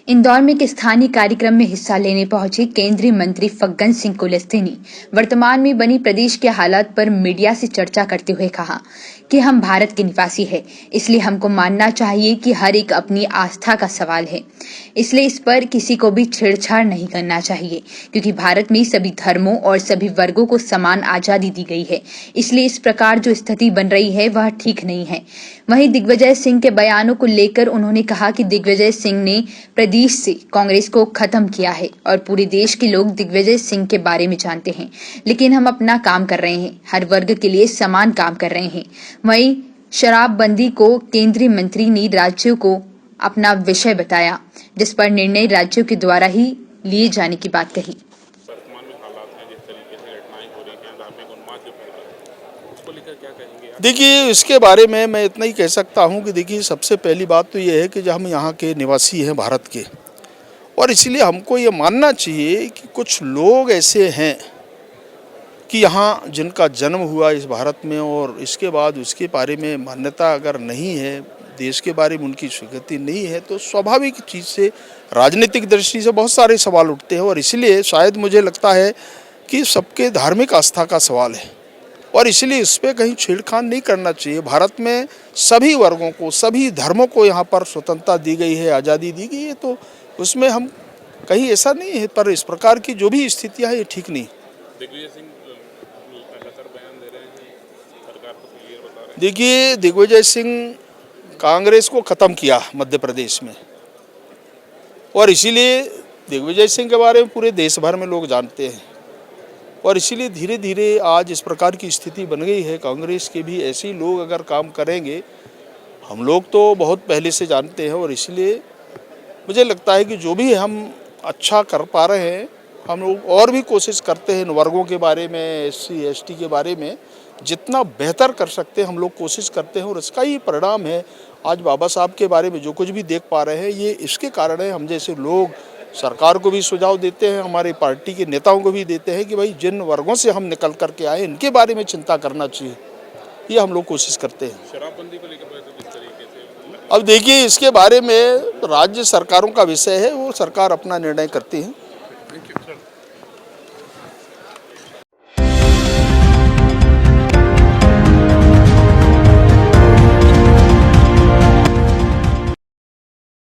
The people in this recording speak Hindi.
इंदौर में एक स्थानीय कार्यक्रम में हिस्सा लेने पहुंचे केंद्रीय मंत्री फग्गन सिंह कुलस्ते ने वर्तमान में बनी प्रदेश के हालात पर मीडिया से चर्चा करते हुए कहा कि हम भारत के निवासी हैं, इसलिए हमको मानना चाहिए कि हर एक अपनी आस्था का सवाल है, इसलिए इस पर किसी को भी छेड़छाड़ नहीं करना चाहिए, क्योंकि भारत में सभी धर्मों और सभी वर्गों को समान आजादी दी गई है। इसलिए इस प्रकार जो स्थिति बन रही है वह ठीक नहीं है। वहीं दिग्विजय सिंह के बयानों को लेकर उन्होंने कहा कि दिग्विजय सिंह ने प्रदेश से कांग्रेस को खत्म किया है और पूरे देश के लोग दिग्विजय सिंह के बारे में जानते हैं, लेकिन हम अपना काम कर रहे हैं, हर वर्ग के लिए समान काम कर रहे हैं। वहीं शराबबंदी को केंद्रीय मंत्री ने राज्यों को अपना विषय बताया, जिस पर निर्णय राज्यों के द्वारा ही लिए जाने की बात कही। वर्तमान में हालात हैं, जिस तरीके से घटनाएं हो रही हैं, धार्मिक उन्माद जो फैल रहा है, उसको लेकर क्या कहेंगे आप? देखिए, इसके बारे में मैं इतना ही कह सकता हूं कि देखिए, सबसे पहली बात तो ये है कि जो हम यहाँ के निवासी हैं भारत के, और इसलिए हमको ये मानना चाहिए कि कुछ लोग ऐसे हैं कि यहाँ जिनका जन्म हुआ इस भारत में और इसके बाद उसके बारे में मान्यता अगर नहीं है, देश के बारे में उनकी स्वीकृति नहीं है, तो स्वाभाविक चीज़ से राजनीतिक दृष्टि से बहुत सारे सवाल उठते हैं। और इसलिए शायद मुझे लगता है कि सबके धार्मिक आस्था का सवाल है और इसलिए इस पर कहीं छेड़खानी नहीं करना चाहिए। भारत में सभी वर्गों को, सभी धर्मों को यहाँ पर स्वतंत्रता दी गई है, आज़ादी दी गई है, तो उसमें हम कहीं ऐसा नहीं है। पर इस प्रकार की जो भी स्थितियाँ हैं ये ठीक नहीं। दिग्विजय सिंह लगातार बयान दे रहे हैं, सरकार को क्लियर बता रहे हैं। देखिए, दिग्विजय सिंह कांग्रेस को ख़त्म किया मध्य प्रदेश में और इसीलिए दिग्विजय सिंह के बारे में पूरे देश भर में लोग जानते हैं और इसीलिए धीरे धीरे आज इस प्रकार की स्थिति बन गई है। कांग्रेस के भी ऐसे ही लोग अगर काम करेंगे, हम लोग तो बहुत पहले से जानते हैं और इसलिए मुझे लगता है कि जो भी हम अच्छा कर पा रहे हैं, हम लोग और भी कोशिश करते हैं इन वर्गों के बारे में, SC ST के बारे में जितना बेहतर कर सकते हैं हम लोग कोशिश करते हैं और इसका ही परिणाम है आज बाबा साहब के बारे में जो कुछ भी देख पा रहे हैं, ये इसके कारण है। हम जैसे लोग सरकार को भी सुझाव देते हैं, हमारे पार्टी के नेताओं को भी देते हैं कि भाई जिन वर्गों से हम निकल करके आए इनके बारे में चिंता करना चाहिए, ये हम लोग कोशिश करते हैं। शराबबंदी को लेकर किस तरीके से? अब देखिए, इसके बारे में राज्य सरकारों का विषय है, वो सरकार अपना निर्णय करती है।